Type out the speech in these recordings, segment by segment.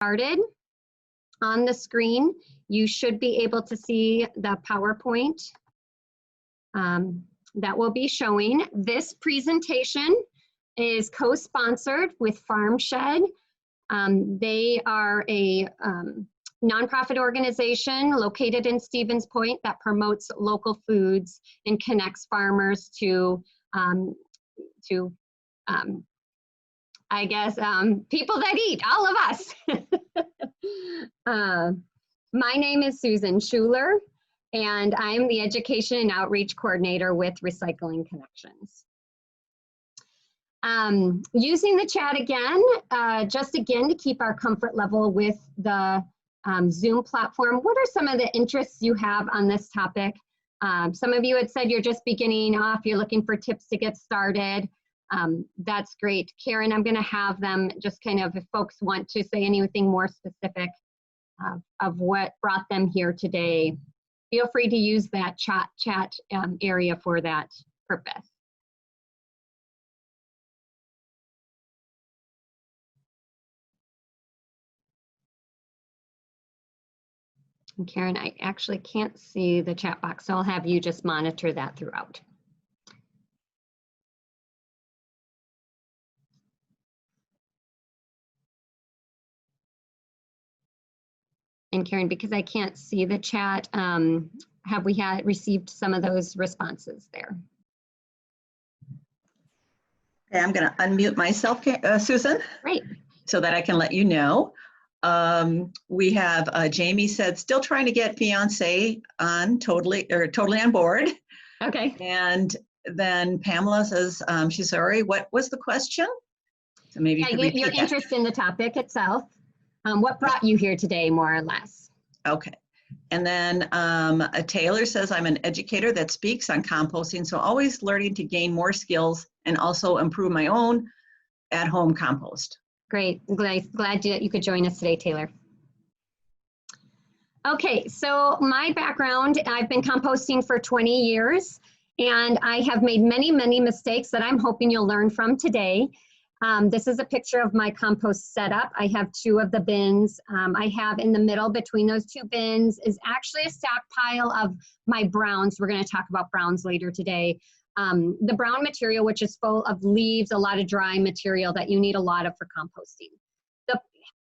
Started. On the screen, you should be able to see the PowerPoint that will be showing. This presentation is co-sponsored with Farm Shed. They are a nonprofit organization located in Stevens Point that promotes local foods and connects farmers to I guess, people that eat, all of us. My name is Susan Schuller, and I'm the Education and Outreach Coordinator with Recycling Connections. Using the chat again, just again to keep our comfort level with the Zoom platform, what are some of the interests you have on this topic? Some of you had said you're just beginning off, you're looking for tips to get started. That's great. Karen, I'm going to have them just kind of, if folks want to say anything more specific of what brought them here today, feel free to use that chat area for that purpose. And Karen, I actually can't see the chat box, so I'll have you just monitor that throughout. And Karen, because I can't see the chat, have we received some of those responses there? Okay, I'm going to unmute myself, Susan. Great. So that I can let you know. We have Jamie said, still trying to get fiance on totally on board. Okay. And then Pamela says, she's sorry, what was the question? So maybe you can repeat your that. interest in the topic itself. What brought you here today, more or less? Okay. And then Taylor says, I'm an educator that speaks on composting, so always learning to gain more skills and also improve my own at-home compost. Great. Glad you could join us today, Taylor. Okay, so my background, I've been composting for 20 years, and I have made many, many mistakes that I'm hoping you'll learn from today. This is a picture of my compost setup. I have 2 of the bins. I have in the middle between those 2 bins is actually a stockpile of my browns. We're going to talk about browns later today. The brown material, which is full of leaves, a lot of dry material that you need a lot of for composting. The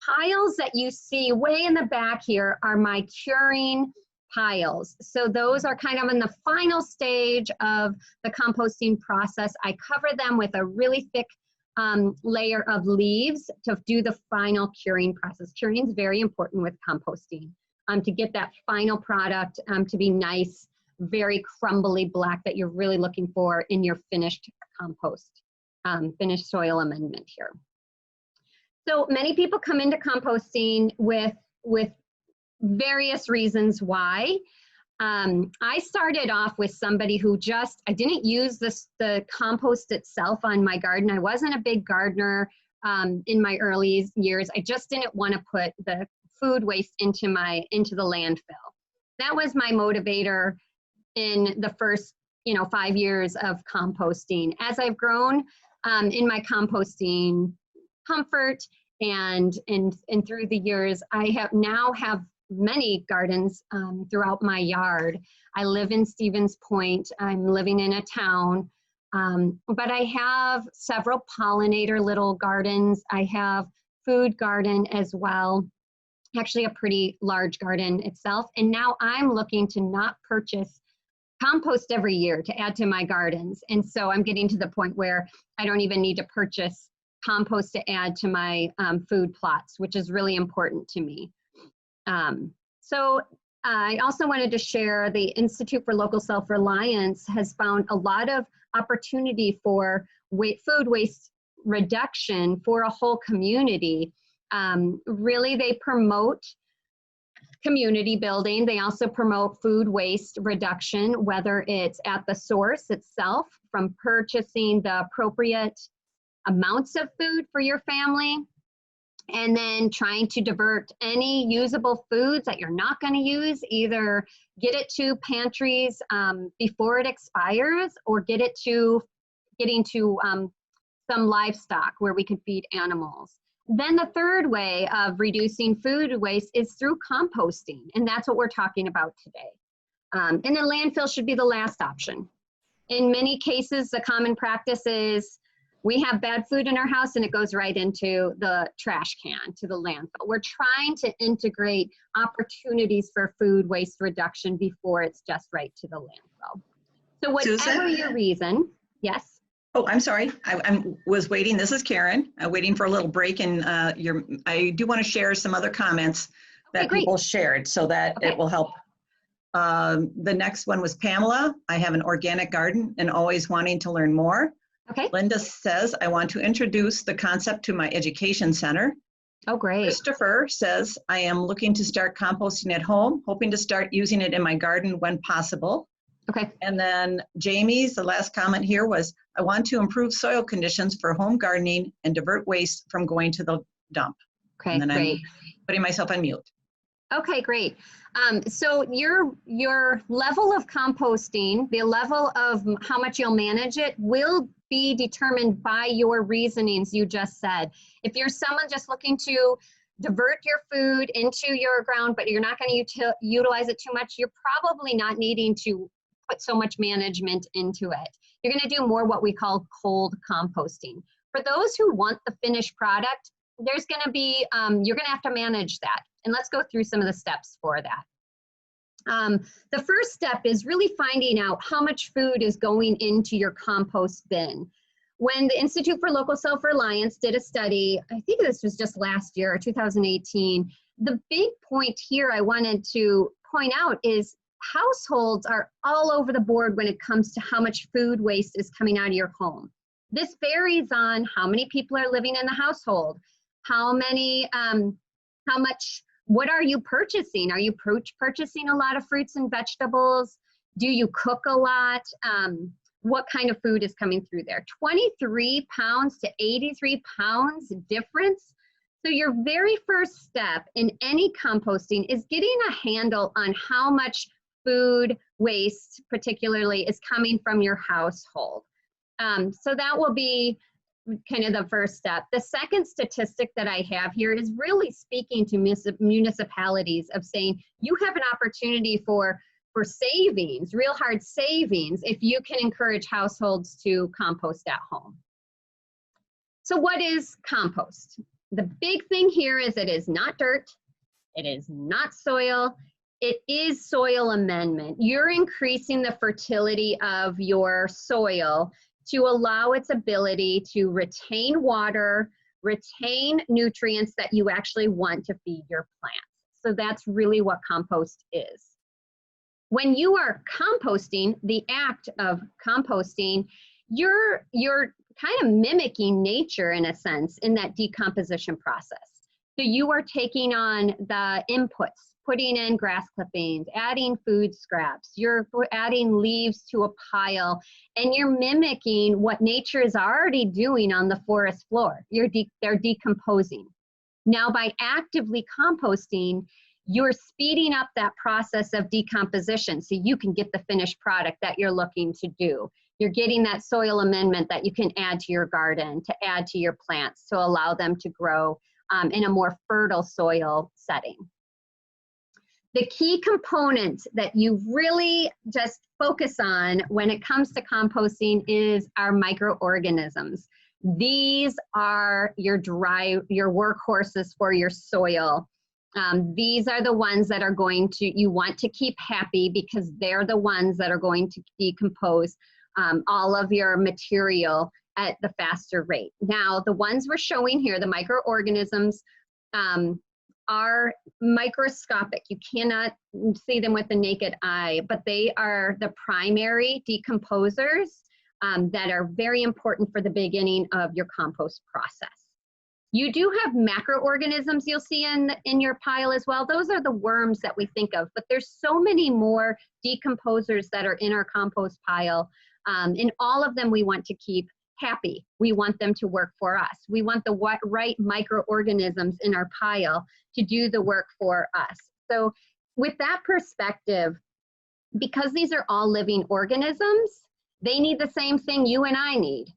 piles that you see way in the back here are my curing piles. So those are kind of in the final stage of the composting process. I cover them with a really thick layer of leaves to do the final curing process. Curing is very important with composting to get that final product to be nice, very crumbly black that you're really looking for in your finished compost, finished soil amendment here. So many people come into composting with various reasons why. I started off with somebody who I didn't use the compost itself on my garden. I wasn't a big gardener in my early years. I just didn't want to put the food waste into the landfill. That was my motivator in the first 5 years of composting. As I've grown in my composting comfort and through the years, I now have many gardens throughout my yard. I live in Stevens Point. I'm living in a town, but I have several pollinator little gardens. I have food garden as well, actually a pretty large garden itself. And now I'm looking to not purchase compost every year to add to my gardens. And so I'm getting to the point where I don't even need to purchase compost to add to my food plots, which is really important to me. So I also wanted to share the Institute for Local Self-Reliance has found a lot of opportunity for food waste reduction for a whole community. Really, they promote community building. They also promote food waste reduction, whether it's at the source itself from purchasing the appropriate amounts of food for your family, and then trying to divert any usable foods that you're not going to use, either get it to pantries before it expires, or getting to some livestock where we can feed animals. Then the third way of reducing food waste is through composting, and that's what we're talking about today. And then landfill should be the last option. In many cases, the common practice is we have bad food in our house and it goes right into the trash can, to the landfill. We're trying to integrate opportunities for food waste reduction before it's just right to the landfill. So whatever Susan? your reason, yes? Oh, I'm sorry. I was waiting. This is Karen. I'm waiting for a little break, and I do want to share some other comments that Okay, great. people shared so that Okay. it will help. The next one was Pamela. I have an organic garden and always wanting to learn more. Okay. Linda says, I want to introduce the concept to my education center. Oh, great. Christopher says, I am looking to start composting at home, hoping to start using it in my garden when possible. Okay. And then Jamie's, the last comment here was, I want to improve soil conditions for home gardening and divert waste from going to the dump. Okay, And then great. I'm putting myself on mute. Okay, great. So your level of composting, the level of how much you'll manage it will be determined by your reasonings you just said. If you're someone just looking to divert your food into your ground, but you're not going to utilize it too much, you're probably not needing to put so much management into it. You're going to do more what we call cold composting. For those who want the finished product, there's going to be, you're going to have to manage that. And let's go through some of the steps for that. The first step is really finding out how much food is going into your compost bin. When the Institute for Local Self-Reliance did a study, I think this was just last year, 2018, the big point here I wanted to point out is households are all over the board when it comes to how much food waste is coming out of your home. This varies on how many people are living in the household, what are you purchasing? Are you purchasing a lot of fruits and vegetables? Do you cook a lot? What kind of food is coming through there? 23 pounds to 83 pounds difference. So your very first step in any composting is getting a handle on how much food waste particularly is coming from your household. So that will be kind of the first step. The second statistic that I have here is really speaking to municipalities of saying you have an opportunity for savings, real hard savings, if you can encourage households to compost at home. So what is compost? The big thing here is it is not dirt, it is not soil, it is soil amendment. You're increasing the fertility of your soil to allow its ability to retain water, retain nutrients that you actually want to feed your plants. So that's really what compost is. When you are composting, the act of composting, you're kind of mimicking nature in a sense in that decomposition process. So you are taking on the inputs, putting in grass clippings, adding food scraps, you're adding leaves to a pile, and you're mimicking what nature is already doing on the forest floor. They're decomposing. Now, by actively composting, you're speeding up that process of decomposition so you can get the finished product that you're looking to do. You're getting that soil amendment that you can add to your garden, to add to your plants, to allow them to grow in a more fertile soil setting. The key component that you really just focus on when it comes to composting is our microorganisms. These are your workhorses for your soil. These are the ones that are you want to keep happy because they're the ones that are going to decompose all of your material at the faster rate. Now, the ones we're showing here, the microorganisms, are microscopic. You cannot see them with the naked eye, but they are the primary decomposers that are very important for the beginning of your compost process. You do have macroorganisms you'll see in your pile as well. Those are the worms that we think of, but there's so many more decomposers that are in our compost pile. And all of them we want to keep happy. We want them to work for us. We want the right microorganisms in our pile to do the work for us. So with that perspective, because these are all living organisms, they need the same thing you and I need.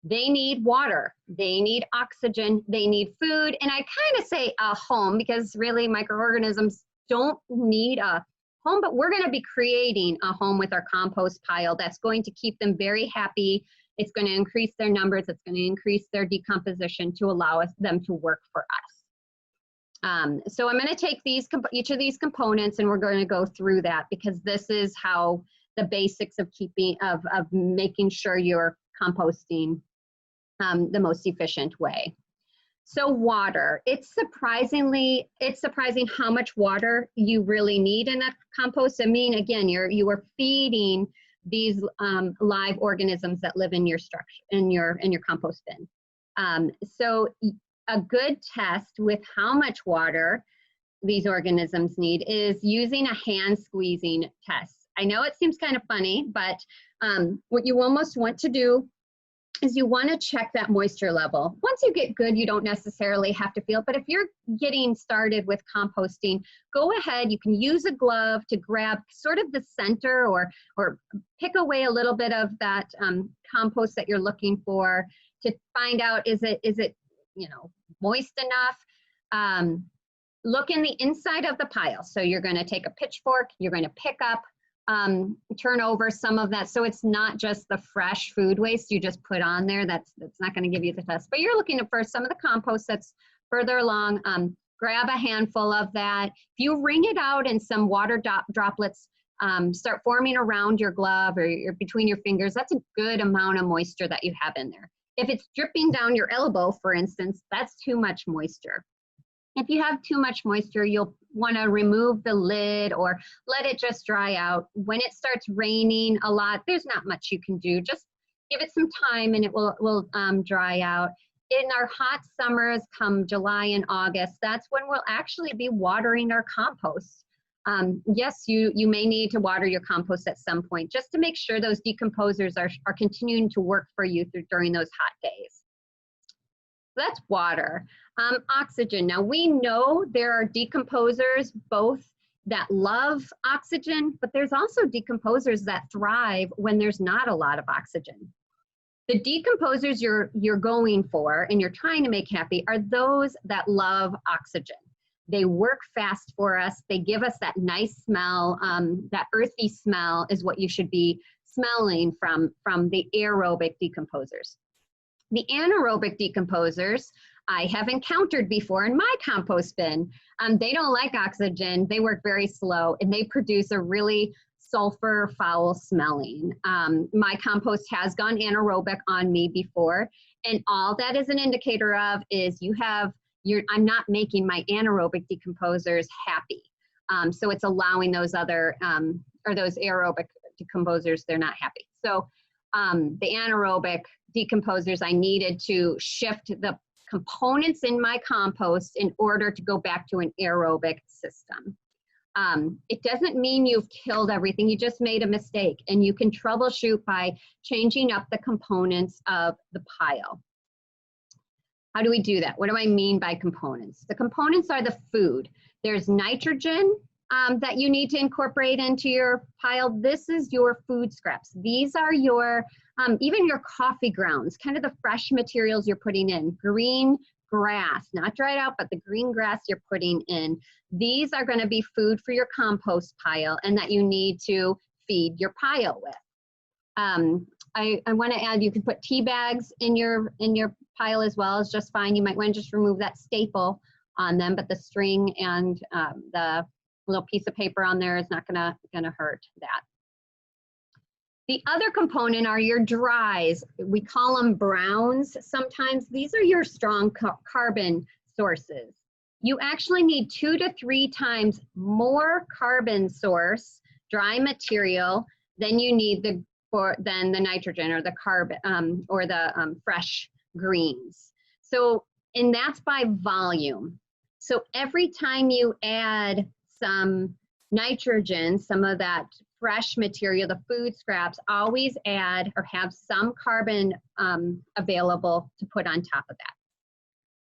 They need water, they need oxygen, they need food, and I kind of say a home because really microorganisms don't need a home, but we're going to be creating a home with our compost pile that's going to keep them very happy. It's going to increase their numbers, it's going to increase their decomposition to allow them to work for us. So I'm going to take each of these components and we're going to go through that because this is how the basics of making sure you're composting the most efficient way. So water, it's surprising how much water you really need in a compost. I mean, again, you are feeding these live organisms that live in your structure, in your compost bin. So a good test with how much water these organisms need is using a hand squeezing test. I know it seems kind of funny, but what you almost want to do is you want to check that moisture level. Once you get good, you don't necessarily have to feel, but if you're getting started with composting, go ahead, you can use a glove to grab sort of the center or pick away a little bit of that compost that you're looking for to find out, is it moist enough? Look in the inside of the pile. So you're going to take a pitchfork, you're going to pick up, turn over some of that, so it's not just the fresh food waste you just put on there. That's not going to give you the test, but you're looking for some of the compost that's further along. Grab a handful of that. If you wring it out and some water droplets start forming around your glove or between your fingers, that's a good amount of moisture that you have in there. If it's dripping down your elbow, for instance, that's too much moisture. If you have too much moisture, you'll want to remove the lid or let it just dry out. When it starts raining a lot, there's not much you can do. Just give it some time and it will dry out. In our hot summers, come July and August, that's when we'll actually be watering our compost. Yes, you may need to water your compost at some point just to make sure those decomposers are continuing to work for you during those hot days. That's water. Oxygen. Now we know there are decomposers both that love oxygen, but there's also decomposers that thrive when there's not a lot of oxygen. The decomposers you're going for and you're trying to make happy are those that love oxygen. They work fast for us. They give us that nice smell. That earthy smell is what you should be smelling from the aerobic decomposers. The anaerobic decomposers I have encountered before in my compost bin. They don't like oxygen. They work very slow and they produce a really sulfur, foul smelling. My compost has gone anaerobic on me before, and all that is an indicator of is I'm not making my anaerobic decomposers happy. So it's allowing those other, or those aerobic decomposers, they're not happy. So the anaerobic decomposers, I needed to shift the components in my compost in order to go back to an aerobic system. It doesn't mean you've killed everything, you just made a mistake, and you can troubleshoot by changing up the components of the pile. How do we do that? What do I mean by components? The components are the food. There's nitrogen that you need to incorporate into your pile. This is your food scraps. These are your, even your coffee grounds, kind of the fresh materials you're putting in. Green grass, not dried out, but the green grass you're putting in. These are going to be food for your compost pile and that you need to feed your pile with. I want to add, you can put tea bags in your pile as well, is just fine. You might want to just remove that staple on them, but the string and the little piece of paper on there is not gonna hurt that. The other component are your dries. We call them browns sometimes. These are your strong carbon sources. You actually need 2 to 3 times more carbon source, dry material, than you need than the nitrogen or the carbon or the fresh greens. So, and that's by volume. So every time you add some nitrogen, some of that fresh material, the food scraps, always add or have some carbon available to put on top of that.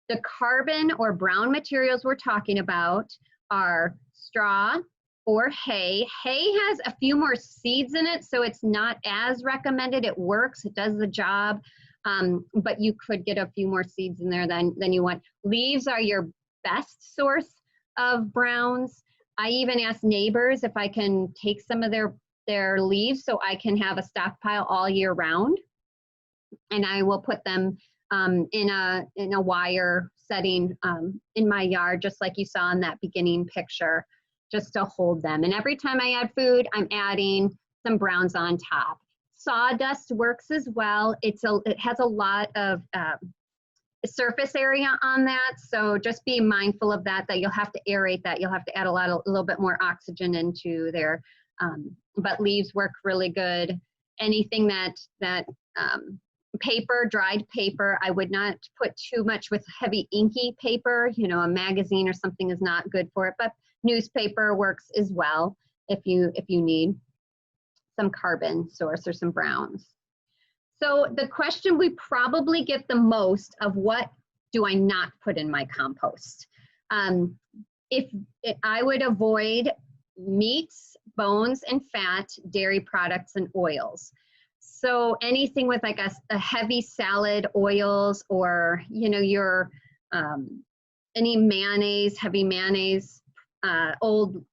The carbon or brown materials we're talking about are straw or hay. Hay has a few more seeds in it, so it's not as recommended. It works, it does the job, but you could get a few more seeds in there than you want. Leaves are your best source of browns. I even ask neighbors if I can take some of their leaves so I can have a stockpile all year round. And I will put them in a wire setting in my yard, just like you saw in that beginning picture, just to hold them. And every time I add food, I'm adding some browns on top. Sawdust works as well. It has a lot of surface area on that, so just be mindful of that you'll have to aerate that. You'll have to add a little bit more oxygen into there. But leaves work really good. Anything that paper, dried paper, I would not put too much with heavy inky paper. You know, a magazine or something is not good for it, but newspaper works as well if you need some carbon source or some browns. So the question we probably get the most of, what do I not put in my compost? I would avoid meats, bones, and fat, dairy products, and oils. So anything with like a heavy salad oils, or your any mayonnaise, heavy mayonnaise, old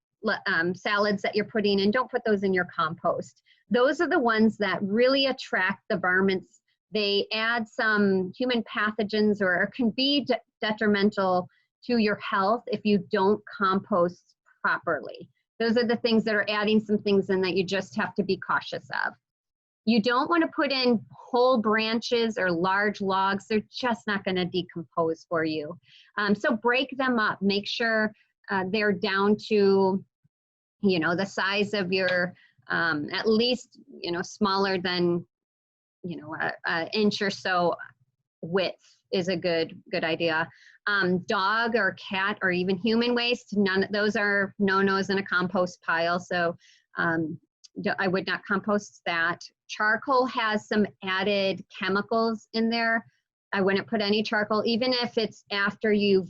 salads that you're putting in, don't put those in your compost. Those are the ones that really attract the varmints. They add some human pathogens or can be detrimental to your health if you don't compost properly. Those are the things that are adding some things in that you just have to be cautious of. You don't want to put in whole branches or large logs. They're just not going to decompose for you. So break them up. Make sure they're down to, the size of your, at least, smaller than, an inch or so width is a good idea. Dog or cat or even human waste, those are no-nos in a compost pile. So I would not compost that. Charcoal has some added chemicals in there. I wouldn't put any charcoal, even if it's after you've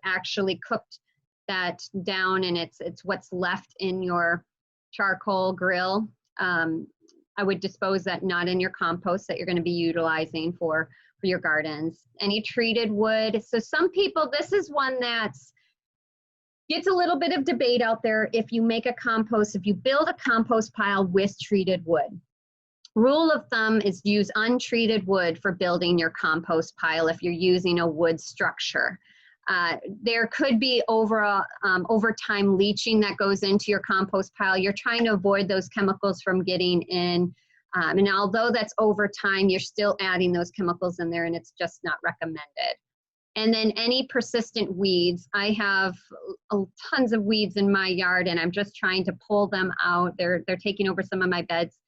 actually cooked that down and it's what's left in your charcoal grill. I would dispose that not in your compost that you're going to be utilizing for your gardens. Any treated wood. So some people, this is one that's gets a little bit of debate out there. If you make a compost, if you build a compost pile with treated wood, rule of thumb is use untreated wood for building your compost pile if you're using a wood structure. There could be over time leaching that goes into your compost pile. You're trying to avoid those chemicals from getting in. And although that's over time, you're still adding those chemicals in there, and it's just not recommended. And then any persistent weeds. I have tons of weeds in my yard, and I'm just trying to pull them out. They're taking over some of my beds.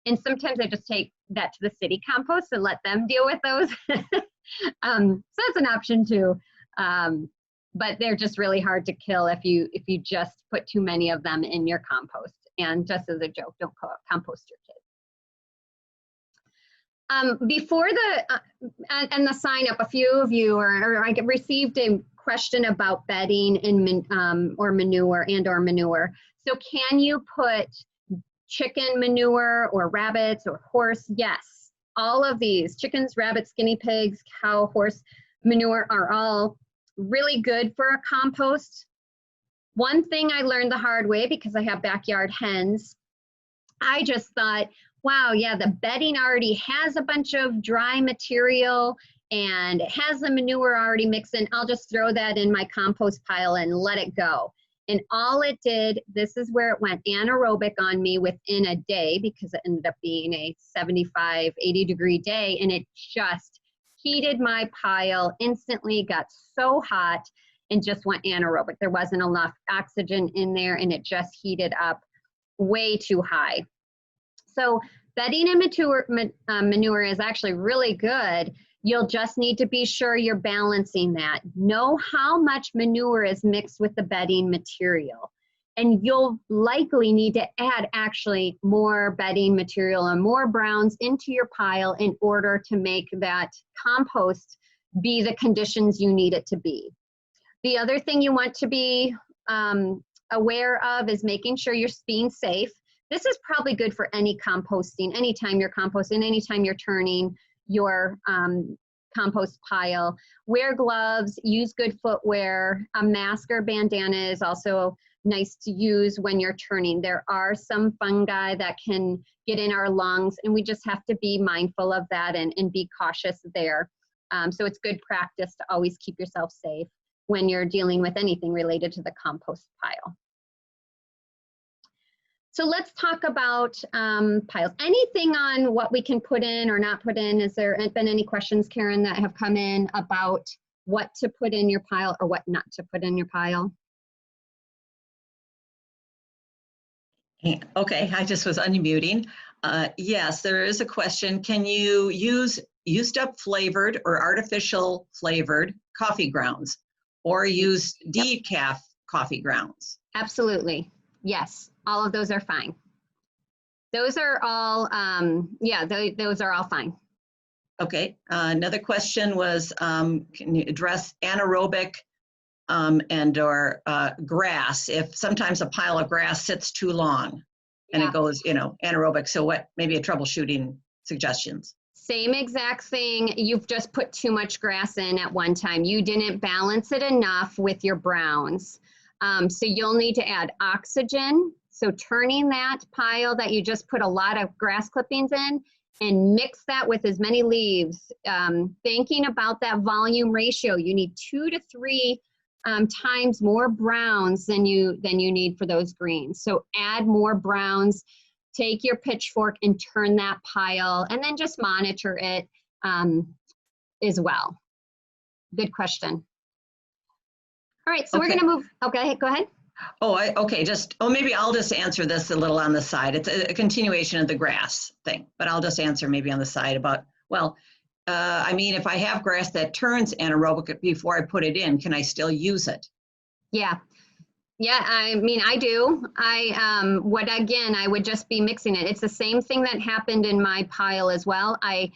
And sometimes I just take that to the city compost and let them deal with those. So that's an option too. But they're just really hard to kill if you just put too many of them in your compost. And just as a joke, don't compost your kids. Before the sign up, a few of you, or I received a question about bedding or manure. So can you put chicken manure or rabbits or horse? Yes, all of these, chickens, rabbits, guinea pigs, cow, horse manure are all really good for a compost. One thing I learned the hard way, because I have backyard hens, I just thought, wow, yeah, the bedding already has a bunch of dry material and it has the manure already mixed in. I'll just throw that in my compost pile and let it go. And all it did, this is where it went anaerobic on me within a day, because it ended up being a 75, 80 degree day, and it just heated my pile instantly, got so hot and just went anaerobic. There wasn't enough oxygen in there and it just heated up way too high. So bedding and manure is actually really good. You'll just need to be sure you're balancing that. Know how much manure is mixed with the bedding material. And you'll likely need to add actually more bedding material and more browns into your pile in order to make that compost be the conditions you need it to be. The other thing you want to be aware of is making sure you're being safe. This is probably good for any composting, anytime you're composting, anytime you're turning your compost pile. Wear gloves, use good footwear. A mask or bandana is also nice to use when you're turning. There are some fungi that can get in our lungs, and we just have to be mindful of that and be cautious there. So it's good practice to always keep yourself safe when you're dealing with anything related to the compost pile. So let's talk about piles. Anything on what we can put in or not put in? Has there been any questions, Karen, that have come in about what to put in your pile or what not to put in your pile? Okay, I just was unmuting. Yes, there is a question. Can you use used up flavored or artificial flavored coffee grounds or use decaf coffee grounds? Absolutely. Yes, all of those are fine. Those are all, yeah, those are all fine. Okay, another question was, can you address anaerobic and or grass? If sometimes a pile of grass sits too long and it goes, you know, anaerobic, so what, maybe a troubleshooting suggestions? Same exact thing. You've just put too much grass in at one time. You didn't balance it enough with your browns. So you'll need to add oxygen. So turning that pile that you just put a lot of grass clippings in and mix that with as many leaves. Thinking about that volume ratio, you need 2 to 3 times more browns than you need for those greens. So add more browns. Take your pitchfork and turn that pile, and then just monitor it as well. Good question. All right, so we're going to move. Okay, go ahead. Okay, maybe I'll just answer this a little on the side. It's a continuation of the grass thing, but I'll just answer maybe on the side about, well, I mean, if I have grass that turns anaerobic before I put it in, can I still use it? Yeah. Yeah, I mean, I do. I would just be mixing it. It's the same thing that happened in my pile as well. I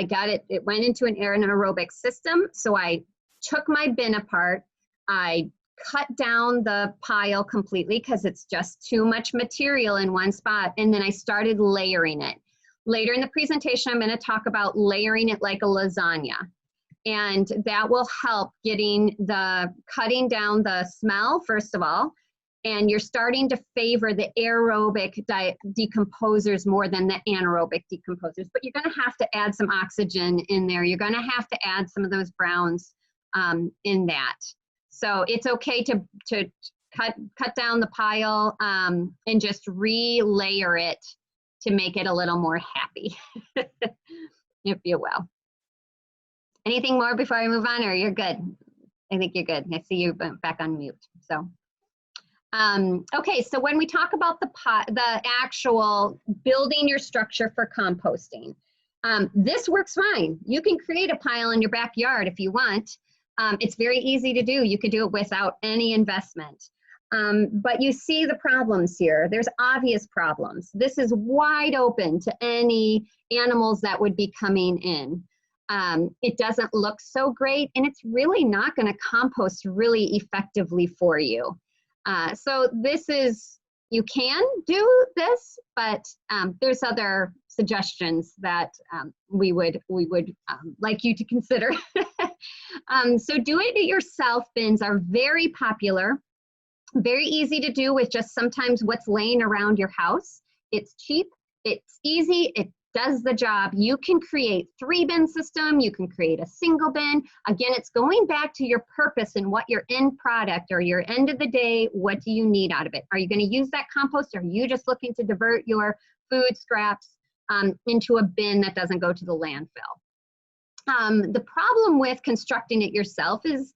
got it, it went into an anaerobic system. So I took my bin apart. I cut down the pile completely because it's just too much material in one spot. And then I started layering it. Later in the presentation, I'm going to talk about layering it like a lasagna. And that will help cutting down the smell, first of all, and you're starting to favor the aerobic decomposers more than the anaerobic decomposers. But you're going to have to add some oxygen in there. You're going to have to add some of those browns in that. So it's okay to cut down the pile and just re-layer it to make it a little more happy, if you will. Anything more before I move on, or you're good? I think you're good. I see you back on mute. So, okay. So when we talk about the actual building your structure for composting, this works fine. You can create a pile in your backyard if you want. It's very easy to do. You could do it without any investment. But you see the problems here. There's obvious problems. This is wide open to any animals that would be coming in. It doesn't look so great, and it's really not going to compost really effectively for you. So you can do this, but there's other suggestions that we would like you to consider. So do-it-yourself bins are very popular, very easy to do with just sometimes what's laying around your house. It's cheap, it's easy, it does the job. You can create 3-bin system, you can create a single bin. Again, it's going back to your purpose and what your end product or your end of the day, what do you need out of it? Are you going to use that compost, or are you just looking to divert your food scraps into a bin that doesn't go to the landfill? The problem with constructing it yourself is,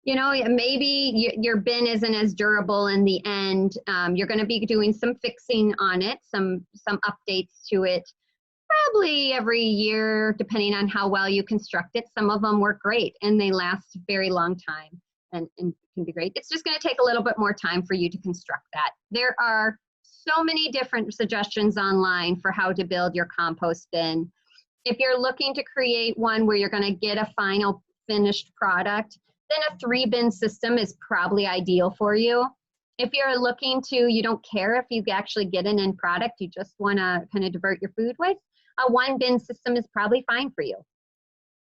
you know, maybe your bin isn't as durable in the end. You're going to be doing some fixing on it, some updates to it, probably every year, depending on how well you construct it. Some of them work great and they last a very long time and can be great. It's just going to take a little bit more time for you to construct that. There are so many different suggestions online for how to build your compost bin. If you're looking to create one where you're going to get a final finished product, then a 3-bin system is probably ideal for you. If you're looking you don't care if you actually get an end product, you just want to kind of divert your food waste, a 1-bin system is probably fine for you.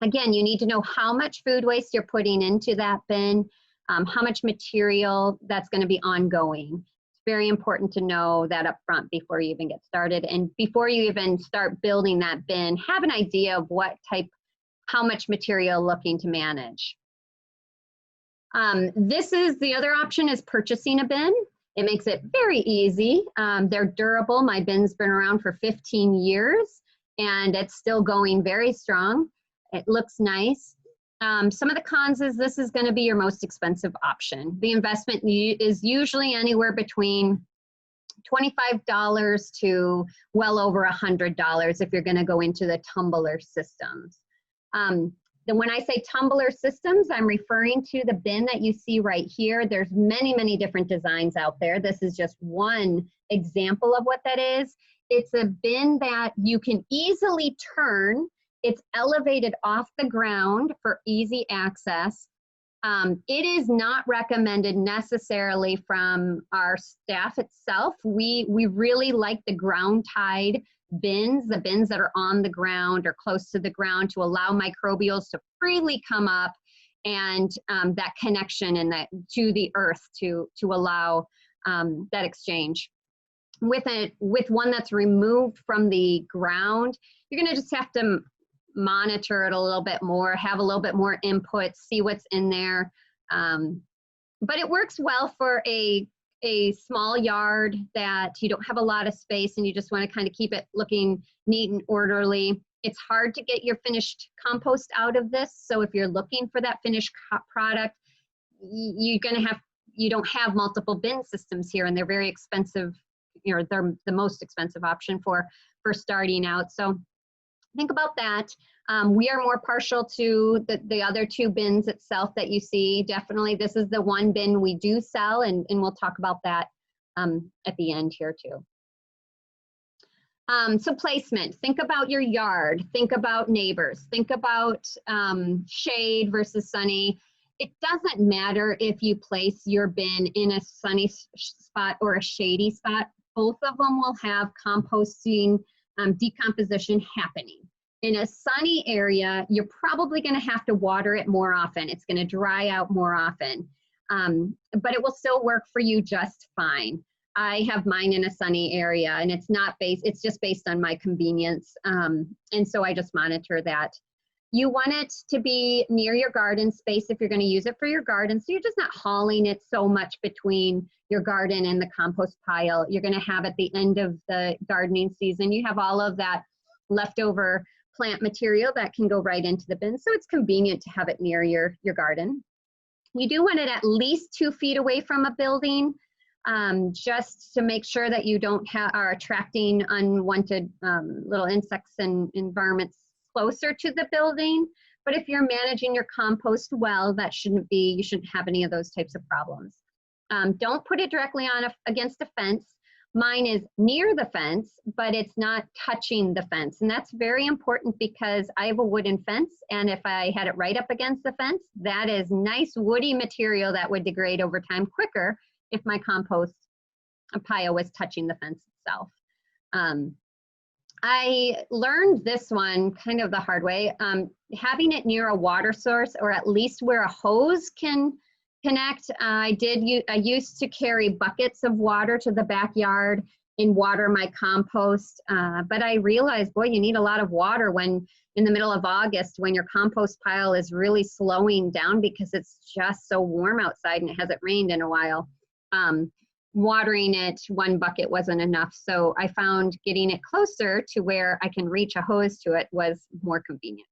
Again, you need to know how much food waste you're putting into that bin, how much material that's going to be ongoing. It's very important to know that up front before you even get started. And before you even start building that bin, have an idea of how much material you're looking to manage. This is the other option, is purchasing a bin. It makes it very easy. They're durable. My bin's been around for 15 years and it's still going very strong. It looks nice. Some of the cons is this is going to be your most expensive option. The investment is usually anywhere between $25 to well over $100 if you're going to go into the tumbler systems. Then when I say tumbler systems, I'm referring to the bin that you see right here. There's many, many different designs out there. This is just one example of what that is. It's a bin that you can easily turn. It's elevated off the ground for easy access. It is not recommended necessarily from our staff itself. We really like the ground tied bins, the bins that are on the ground or close to the ground, to allow microbials to freely come up, and that connection and that to the earth to allow that exchange. With one that's removed from the ground, you're going to just have to monitor it a little bit more, have a little bit more input, see what's in there. But it works well for a small yard that you don't have a lot of space and you just want to kind of keep it looking neat and orderly. It's hard to get your finished compost out of this. So if you're looking for that finished product, you don't have multiple bin systems here, and they're very expensive. You know, they're the most expensive option for starting out. So think about that. We are more partial to the other two bins itself that you see. Definitely, this is the one bin we do sell, and we'll talk about that at the end here too. So placement, think about your yard, think about neighbors, think about shade versus sunny. It doesn't matter if you place your bin in a sunny spot or a shady spot. Both of them will have composting, decomposition happening. In a sunny area, you're probably going to have to water it more often. It's going to dry out more often, but it will still work for you just fine. I have mine in a sunny area, and it's just based on my convenience. And so I just monitor that. You want it to be near your garden space if you're going to use it for your garden. So you're just not hauling it so much between your garden and the compost pile. You're going to have at the end of the gardening season, you have all of that leftover plant material that can go right into the bin. So it's convenient to have it near your garden. You do want it at least 2 feet away from a building, just to make sure that you are attracting unwanted little insects and environments closer to the building. But if you're managing your compost well, you shouldn't have any of those types of problems. Don't put it directly against a fence. Mine is near the fence, but it's not touching the fence. And that's very important because I have a wooden fence, and if I had it right up against the fence, that is nice woody material that would degrade over time quicker if my compost pile was touching the fence itself. I learned this one kind of the hard way. Having it near a water source, or at least where a hose can connect. I used to carry buckets of water to the backyard and water my compost, but I realized, boy, you need a lot of water when in the middle of August, when your compost pile is really slowing down because it's just so warm outside and it hasn't rained in a while. Watering it, 1 bucket wasn't enough. So I found getting it closer to where I can reach a hose to it was more convenient.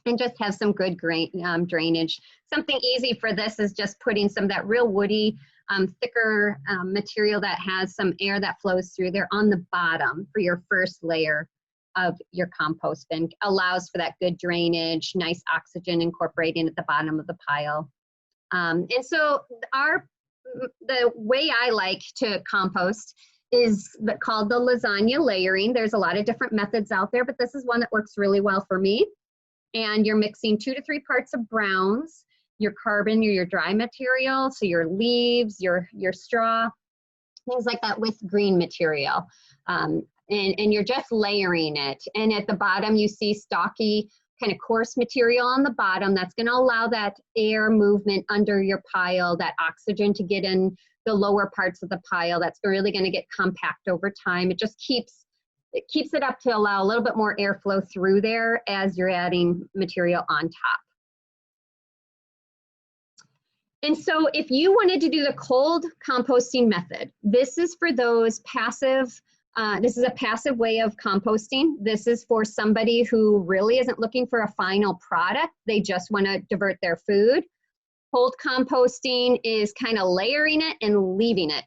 And just have some good drainage. Something easy for this is just putting some of that real woody, thicker material that has some air that flows through there on the bottom for your first layer of your compost bin. Allows for that good drainage, nice oxygen incorporating at the bottom of the pile. And so the way I like to compost is called the lasagna layering. There's a lot of different methods out there, but this is one that works really well for me. And you're mixing 2 to 3 parts of browns, your carbon, your dry material, so your leaves, your straw, things like that, with green material. And you're just layering it. And at the bottom, you see stalky kind of coarse material on the bottom that's going to allow that air movement under your pile, that oxygen to get in the lower parts of the pile. That's really going to get compact over time. It just keeps it up to allow a little bit more airflow through there as you're adding material on top. And so if you wanted to do the cold composting method, this is for those passive, this is a passive way of composting. This is for somebody who really isn't looking for a final product. They just want to divert their food. Cold composting is kind of layering it and leaving it.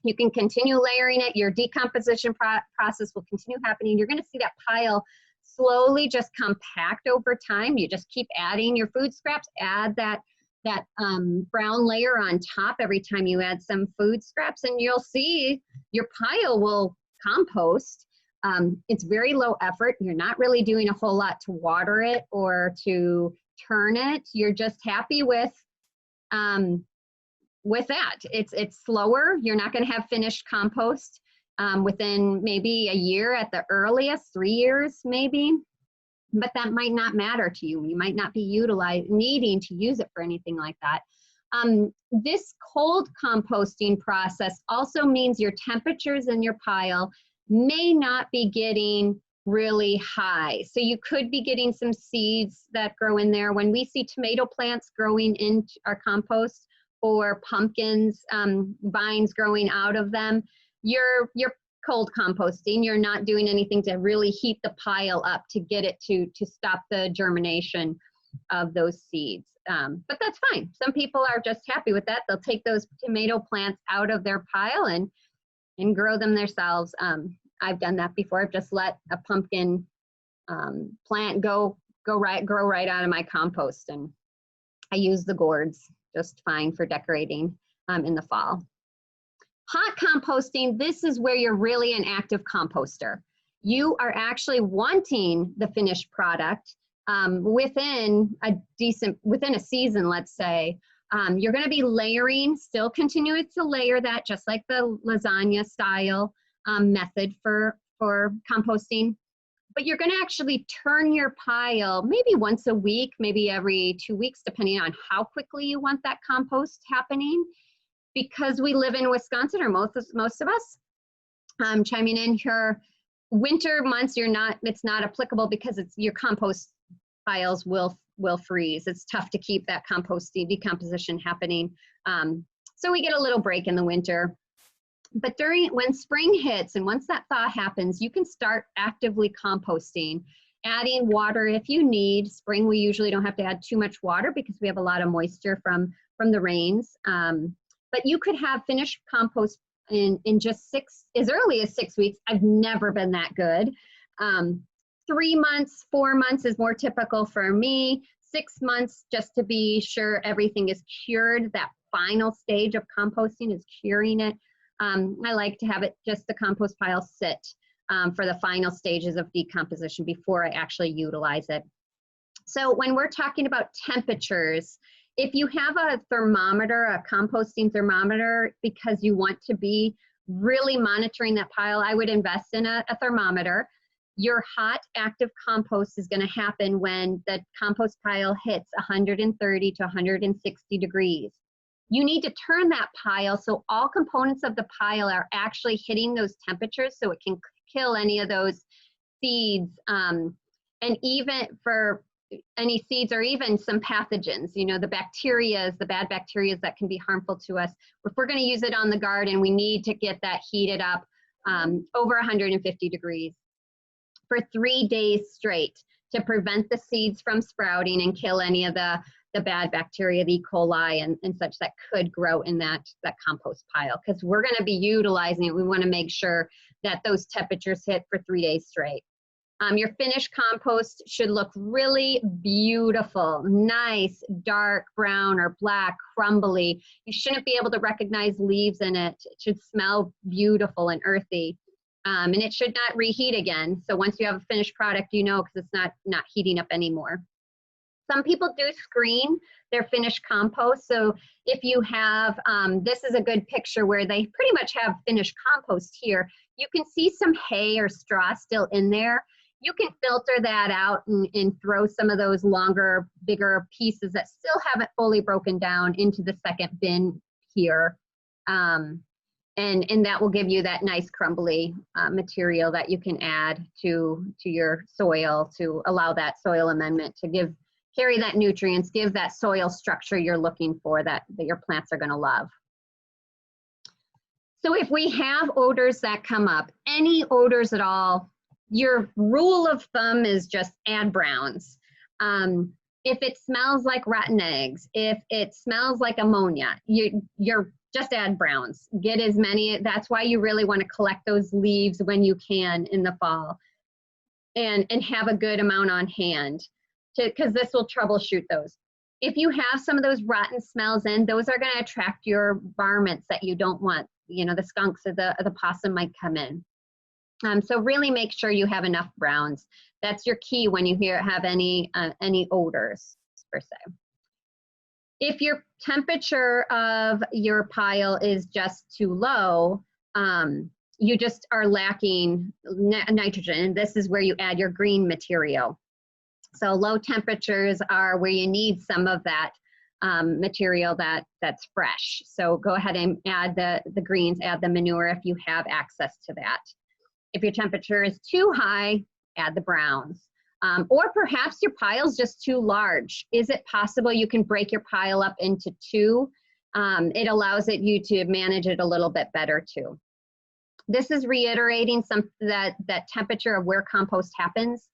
You can continue layering it. Your decomposition process will continue happening. You're going to see that pile slowly just compact over time. You just keep adding your food scraps, add that brown layer on top every time you add some food scraps, and you'll see your pile will compost. It's very low effort. You're not really doing a whole lot to water it or to turn it. You're just happy with that. It's slower. You're not going to have finished compost within maybe a year at the earliest, 3 years maybe. But that might not matter to you. You might not be needing to use it for anything like that. This cold composting process also means your temperatures in your pile may not be getting really high. So you could be getting some seeds that grow in there. When we see tomato plants growing in our compost or pumpkins, vines growing out of them, you're cold composting. You're not doing anything to really heat the pile up to get it to stop the germination of those seeds. But that's fine. Some people are just happy with that. They'll take those tomato plants out of their pile and grow them themselves. I've done that before. I've just let a pumpkin plant grow right out of my compost, and I use the gourds just fine for decorating in the fall. Hot composting, this is where you're really an active composter. You are actually wanting the finished product within a season, let's say. You're going to be layering, still continue to layer that just like the lasagna style method for composting. But you're going to actually turn your pile maybe once a week, maybe every 2 weeks, depending on how quickly you want that compost happening. Because we live in Wisconsin, or most of us, chiming in here, winter months it's not applicable because your compost piles will freeze. It's tough to keep that decomposition happening. So we get a little break in the winter. But when spring hits and once that thaw happens, you can start actively composting, adding water if you need. Spring, we usually don't have to add too much water because we have a lot of moisture from the rains. But you could have finished compost in just as early as 6 weeks. I've never been that good. 3 months, 4 months is more typical for me. 6 months, just to be sure everything is cured. That final stage of composting is curing it. I like to have the compost pile sit for the final stages of decomposition before I actually utilize it. So when we're talking about temperatures, if you have a thermometer, a composting thermometer, because you want to be really monitoring that pile, I would invest in a thermometer. Your hot active compost is going to happen when the compost pile hits 130 to 160 degrees. You need to turn that pile so all components of the pile are actually hitting those temperatures so it can kill any of those seeds, and even for any seeds or even some pathogens, the the bad bacteria that can be harmful to us. If we're going to use it on the garden, we need to get that heated up over 150 degrees for 3 days straight to prevent the seeds from sprouting and kill any of the bad bacteria, the E. coli and such that could grow in that compost pile. Because we're going to be utilizing it, we want to make sure that those temperatures hit for 3 days straight. Your finished compost should look really beautiful, nice, dark brown or black, crumbly. You shouldn't be able to recognize leaves in it. It should smell beautiful and earthy. And it should not reheat again. So once you have a finished product, because it's not heating up anymore. Some people do screen their finished compost. So if you have, this is a good picture where they pretty much have finished compost here. You can see some hay or straw still in there. You can filter that out and throw some of those longer, bigger pieces that still haven't fully broken down into the second bin here. And that will give you that nice crumbly material that you can add to your soil to allow that soil amendment to carry that nutrients, give that soil structure you're looking for that your plants are going to love. So if we have odors that come up, any odors at all, your rule of thumb is just add browns. If it smells like rotten eggs, if it smells like ammonia, you're just add browns. Get as many, that's why you really want to collect those leaves when you can in the fall and have a good amount on hand because this will troubleshoot those. If you have some of those rotten smells in, those are going to attract your varmints that you don't want. You know, the skunks or the possum might come in. So really make sure you have enough browns. That's your key when you have any odors per se. If your temperature of your pile is just too low, you just are lacking nitrogen, and this is where you add your green material. So low temperatures are where you need some of that material that's fresh. So go ahead and add the greens, add the manure if you have access to that. If your temperature is too high, add the browns. Or perhaps your pile's just too large. Is it possible you can break your pile up into two? It allows you to manage it a little bit better too. This is reiterating that temperature of where compost happens.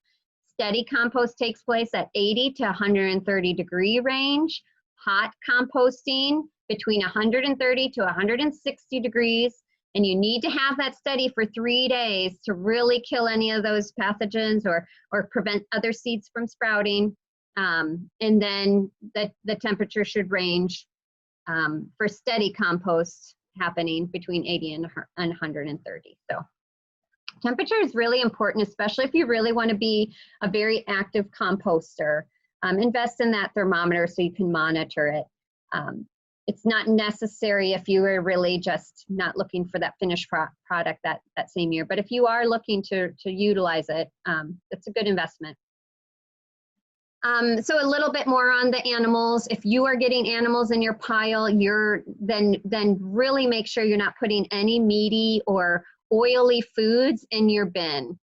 Steady compost takes place at 80 to 130 degree range. Hot composting between 130 to 160 degrees. And you need to have that steady for 3 days to really kill any of those pathogens or prevent other seeds from sprouting. And then the temperature should range for steady compost happening between 80 and 130. So temperature is really important, especially if you really want to be a very active composter. Invest in that thermometer so you can monitor it. It's not necessary if you are really just not looking for that finished product that same year. But if you are looking to utilize it, it's a good investment. So a little bit more on the animals. If you are getting animals in your pile, then really make sure you're not putting any meaty or oily foods in your bin.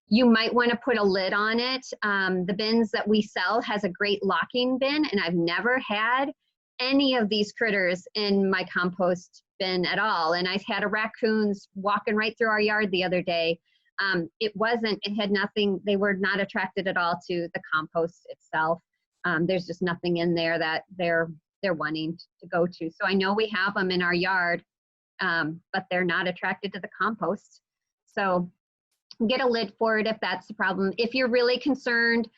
You might want to put a lid on it. The bins that we sell has a great locking bin, and I've never had any of these critters in my compost bin at all. And I had raccoons walking right through our yard the other day. It had nothing, they were not attracted at all to the compost itself. There's just nothing in there that they're wanting to go to. So I know we have them in our yard, but they're not attracted to the compost. So get a lid for it if that's the problem. If you're really concerned,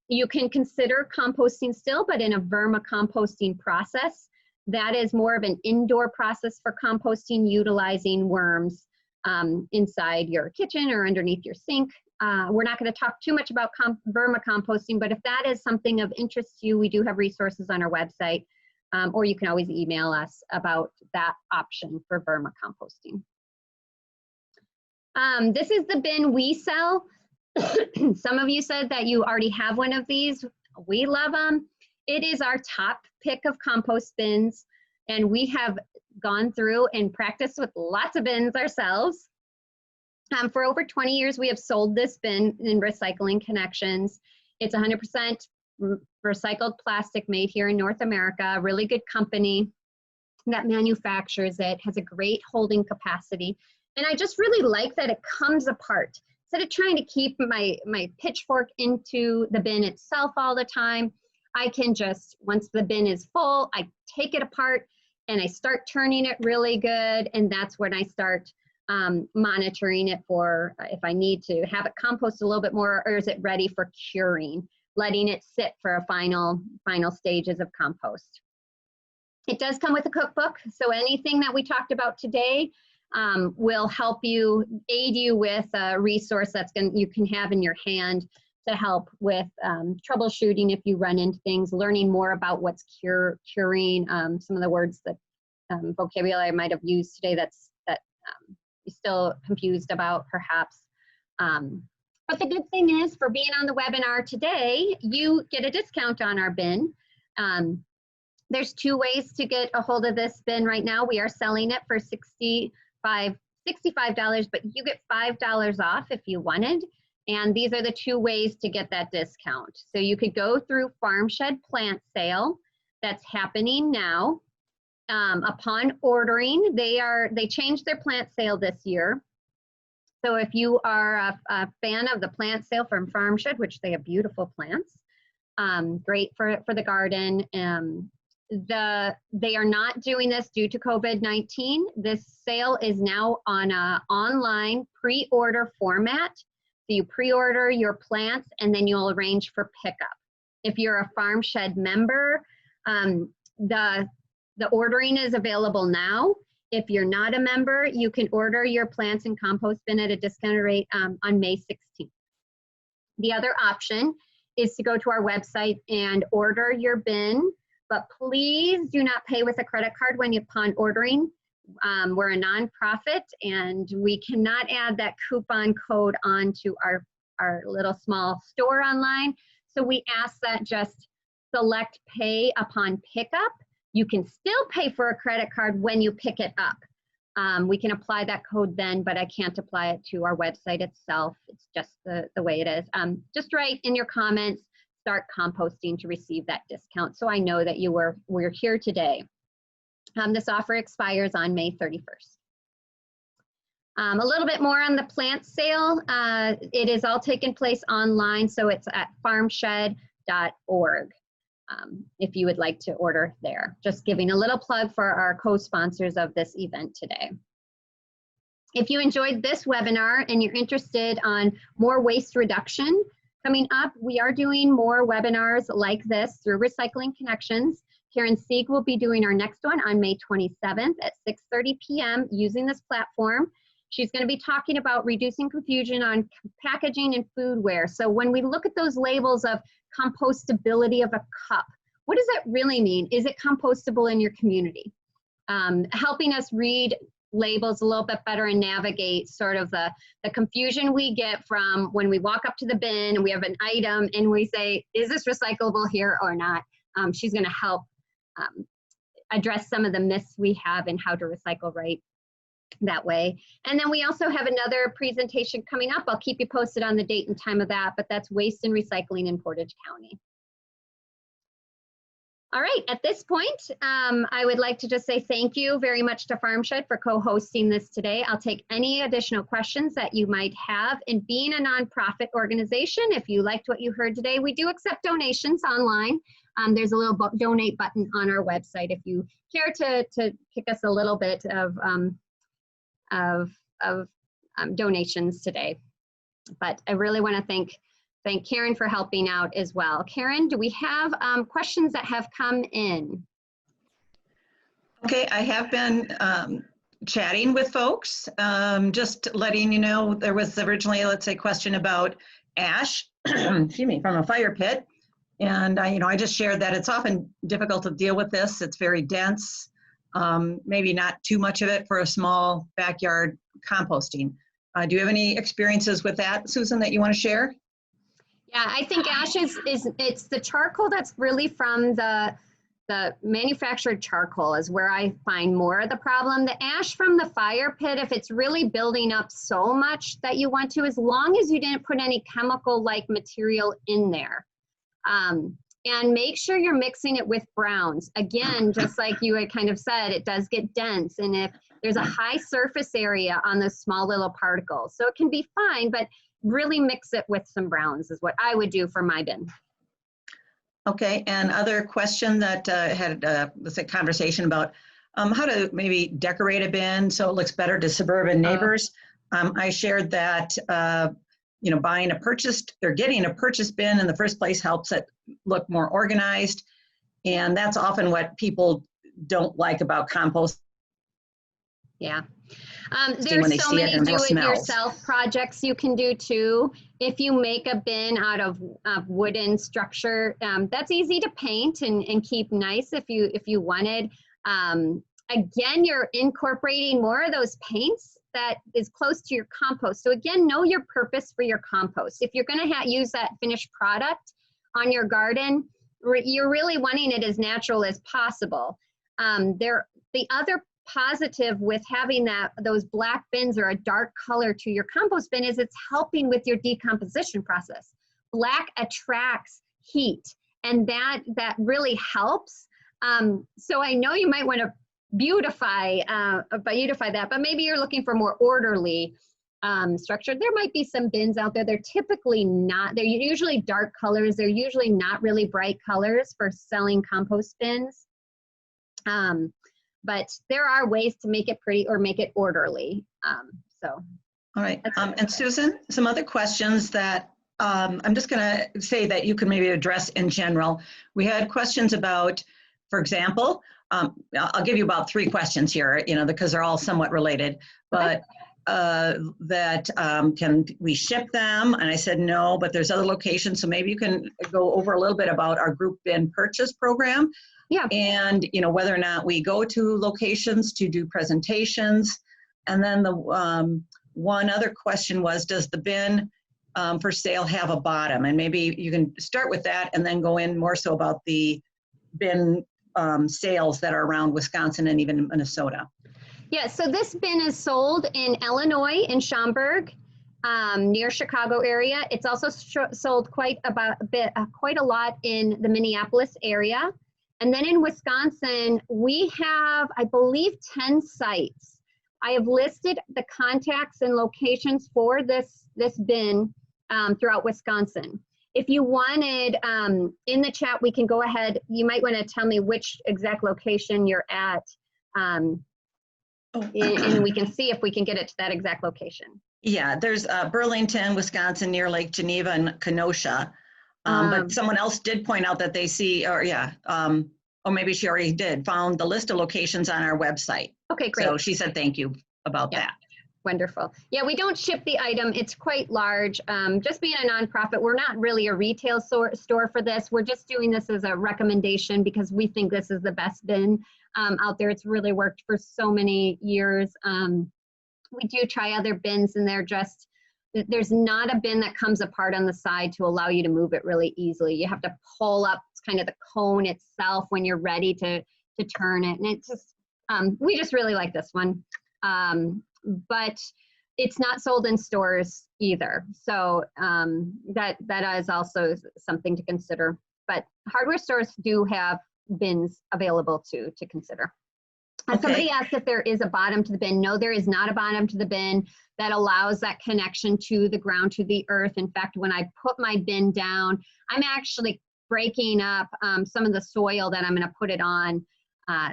you can consider composting still, but in a vermicomposting process. That is more of an indoor process for composting, utilizing worms inside your kitchen or underneath your sink. We're not going to talk too much about vermicomposting, but if that is something of interest to you, we do have resources on our website, or you can always email us about that option for vermicomposting. This is the bin we sell. Some of you said that you already have one of these. We love them. It is our top pick of compost bins, and we have gone through and practiced with lots of bins ourselves. For over 20 years, we have sold this bin in Recycling Connections. It's 100% recycled plastic made here in North America, a really good company that manufactures it, has a great holding capacity. And I just really like that it comes apart. Instead of trying to keep my pitchfork into the bin itself all the time, I can just, once the bin is full, I take it apart and I start turning it really good. And that's when I start monitoring it for if I need to have it compost a little bit more, or is it ready for curing, letting it sit for a final stages of compost. It does come with a cookbook. So anything that we talked about today will help you, aid you with a resource you can have in your hand to help with troubleshooting if you run into things, learning more about what's curing, some of the words that vocabulary I might have used today that you're still confused about perhaps. But the good thing is, for being on the webinar today, you get a discount on our bin. There's 2 ways to get a hold of this bin right now. We are selling it for $65, but you get $5 off if you wanted. And these are the 2 ways to get that discount. So you could go through Farm Shed Plant Sale that's happening now. Upon ordering, they changed their plant sale this year. So if you are a fan of the plant sale from Farm Shed, which they have beautiful plants, great for the garden. They are not doing this due to COVID-19. This sale is now on an online pre-order format. So you pre-order your plants and then you'll arrange for pickup. If you're a Farm Shed member, the ordering is available now. If you're not a member, you can order your plants and compost bin at a discounted rate on May 16th. The other option is to go to our website and order your bin, but please do not pay with a credit card upon ordering. We're a nonprofit and we cannot add that coupon code onto our little small store online. So we ask that just select pay upon pickup. You can still pay for a credit card when you pick it up. We can apply that code then, but I can't apply it to our website itself. It's just the way it is. Just write in your comments, start composting to receive that discount. So I know that we're here today. This offer expires on May 31st. A little bit more on the plant sale. It is all taking place online, so it's at farmshed.org. If you would like to order there. Just giving a little plug for our co-sponsors of this event today. If you enjoyed this webinar and you're interested on more waste reduction, coming up, we are doing more webinars like this through Recycling Connections. Karen Sieg will be doing our next one on May 27th at 6:30 p.m. using this platform. She's going to be talking about reducing confusion on packaging and foodware. So when we look at those labels of compostability of a cup, what does that really mean? Is it compostable in your community? Helping us read labels a little bit better and navigate sort of the confusion we get from when we walk up to the bin and we have an item and we say, is this recyclable here or not? She's going to help address some of the myths we have in how to recycle right that way. And then we also have another presentation coming up. I'll keep you posted on the date and time of that, but that's waste and recycling in Portage County. All right, at this point, I would like to just say thank you very much to Farm Shed for co-hosting this today. I'll take any additional questions that you might have. And being a nonprofit organization, if you liked what you heard today, we do accept donations online. There's a little donate button on our website if you care to kick us a little bit of donations today. But I really want to thank Karen for helping out as well. Karen, do we have questions that have come in? Okay, I have been chatting with folks, just letting you know there was originally, let's say, a question about ash, excuse me, from a fire pit. And I just shared that it's often difficult to deal with this. It's very dense, maybe not too much of it for a small backyard composting. Do you have any experiences with that, Susan, that you want to share? Yeah, I think ash it's the charcoal that's really from the manufactured charcoal is where I find more of the problem. The ash from the fire pit, if it's really building up so much that you want to, as long as you didn't put any chemical-like material in there. And make sure you're mixing it with browns. Again, just like you had kind of said, it does get dense. And if there's a high surface area on those small little particles, so it can be fine, but really mix it with some browns is what I would do for my bin. Okay, and other question that had let's say conversation about how to maybe decorate a bin so it looks better to suburban neighbors. I shared that buying getting a purchase bin in the first place helps it look more organized, and that's often what people don't like about compost. Yeah. There's so many do-it-yourself projects you can do too. If you make a bin out of wooden structure, that's easy to paint and keep nice if you wanted. Again, you're incorporating more of those paints that is close to your compost. So again, know your purpose for your compost. If you're going to use that finished product on your garden, you're really wanting it as natural as possible. The other positive with having those black bins or a dark color to your compost bin is it's helping with your decomposition process. Black attracts heat, and that really helps. So I know you might want to beautify that, but maybe you're looking for more orderly structure. There might be some bins out there. They're typically not, they're usually dark colors. They're usually not really bright colors for selling compost bins. But there are ways to make it pretty or make it orderly. All right. And Susan, some other questions that I'm just going to say that you can maybe address in general. We had questions about, for example, I'll give you about 3 questions here, because they're all somewhat related, but can we ship them? And I said, no, but there's other locations. So maybe you can go over a little bit about our group bin purchase program. Yeah. And, whether or not we go to locations to do presentations. And then the one other question was, does the bin for sale have a bottom? And maybe you can start with that and then go in more so about the bin sales that are around Wisconsin and even Minnesota. Yeah, so this bin is sold in Illinois, in Schaumburg, near Chicago area. It's also sold quite a lot in the Minneapolis area. And then in Wisconsin, we have, I believe, 10 sites. I have listed the contacts and locations for this bin throughout Wisconsin. If you wanted, in the chat, we can go ahead. You might want to tell me which exact location you're at, and we can see if we can get it to that exact location. Yeah, there's Burlington, Wisconsin, near Lake Geneva and Kenosha. But someone else did point out that they see, or maybe she already found the list of locations on our website. Okay, great. So she said thank you about that. Wonderful. Yeah, we don't ship the item. It's quite large. Just being a nonprofit, we're not really a retail store for this. We're just doing this as a recommendation because we think this is the best bin out there. It's really worked for so many years. We do try other bins, and there's not a bin that comes apart on the side to allow you to move it really easily. You have to pull up kind of the cone itself when you're ready to turn it. And it's just, we just really like this one. But it's not sold in stores either. So that is also something to consider. But hardware stores do have bins available to consider. Okay. Somebody asked if there is a bottom to the bin. No, there is not a bottom to the bin that allows that connection to the ground, to the earth. In fact, when I put my bin down, I'm actually breaking up some of the soil that I'm going to put it on.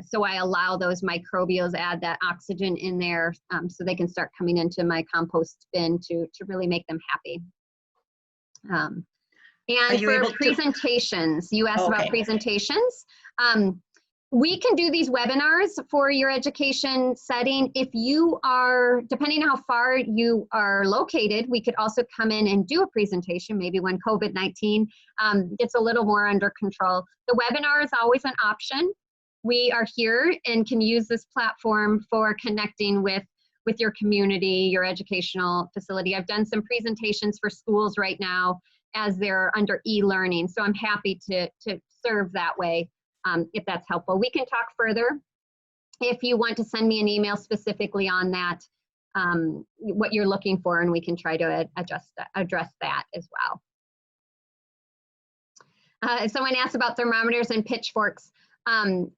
So I allow those microbials, add that oxygen in there so they can start coming into my compost bin to really make them happy. And for presentations, you asked about presentations. We can do these webinars for your education setting. If you are, depending on how far you are located, we could also come in and do a presentation, maybe when COVID-19 gets a little more under control. The webinar is always an option. We are here and can use this platform for connecting with your community, your educational facility. I've done some presentations for schools right now as they're under e-learning, so I'm happy to serve that way. If that's helpful. We can talk further if you want to send me an email specifically on that, what you're looking for, and we can try to address that as well. Someone asked about thermometers and pitchforks.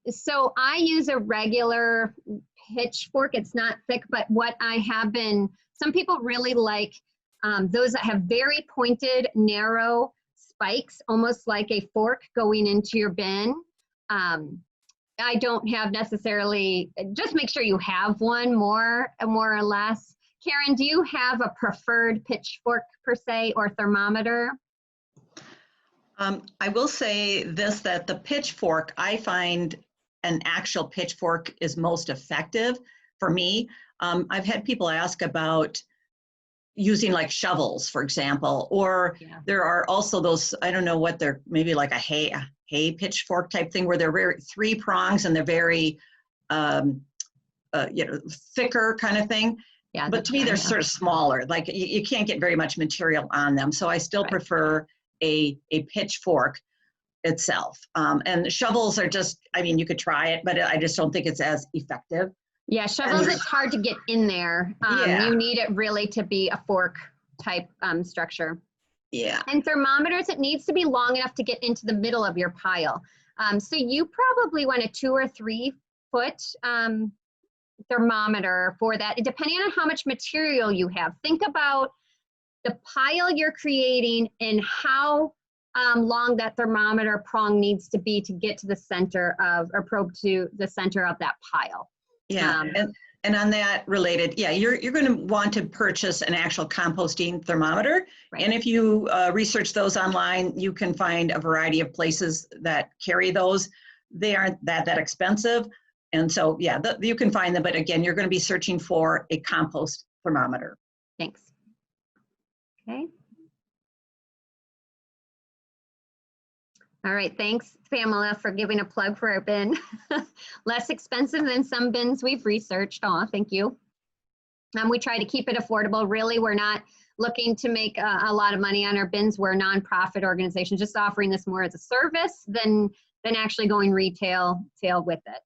So I use a regular pitchfork. It's not thick, but what I have been, some people really like those that have very pointed, narrow spikes, almost like a fork going into your bin. I don't have necessarily, just make sure you have one more or less. Karen, do you have a preferred pitchfork per se or thermometer? I will say this, that the pitchfork, I find an actual pitchfork is most effective for me. I've had people ask about using like shovels, for example, or there are also those, I don't know what they're, maybe like a hay pitchfork type thing where they're very 3 prongs and they're very, thicker kind of thing. Yeah. But to me, they're sort of smaller, like you can't get very much material on them. So I still prefer a pitchfork itself. And shovels are just, I mean, you could try it, but I just don't think it's as effective. Yeah, shovels, it's hard to get in there. You need it really to be a fork type structure. Yeah. And thermometers, it needs to be long enough to get into the middle of your pile. So you probably want a 2 or 3 foot thermometer for that, depending on how much material you have. Think about the pile you're creating and how long that thermometer prong needs to be to get to the center of, or probe to the center of that pile. Yeah, and on that related, yeah, you're going to want to purchase an actual composting thermometer. Right. And if you research those online, you can find a variety of places that carry those. They aren't that expensive. And so, yeah, you can find them. But again, you're going to be searching for a compost thermometer. Thanks. Okay. All right, thanks, Pamela, for giving a plug for our bin. Less expensive than some bins we've researched. Oh, thank you. We try to keep it affordable. Really, we're not looking to make a lot of money on our bins. We're a nonprofit organization, just offering this more as a service than actually going retail with it.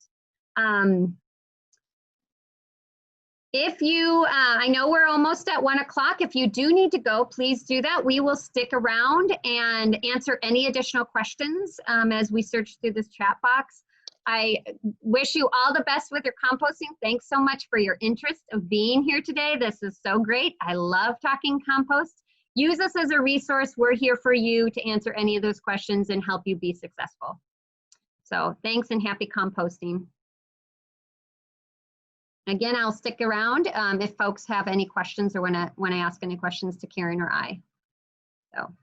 If you, I know we're almost at 1 o'clock. If you do need to go, please do that. We will stick around and answer any additional questions as we search through this chat box. I wish you all the best with your composting. Thanks so much for your interest of being here today. This is so great. I love talking compost. Use us as a resource. We're here for you to answer any of those questions and help you be successful. So thanks and happy composting. Again, I'll stick around if folks have any questions or want to ask any questions to Karen or I. So.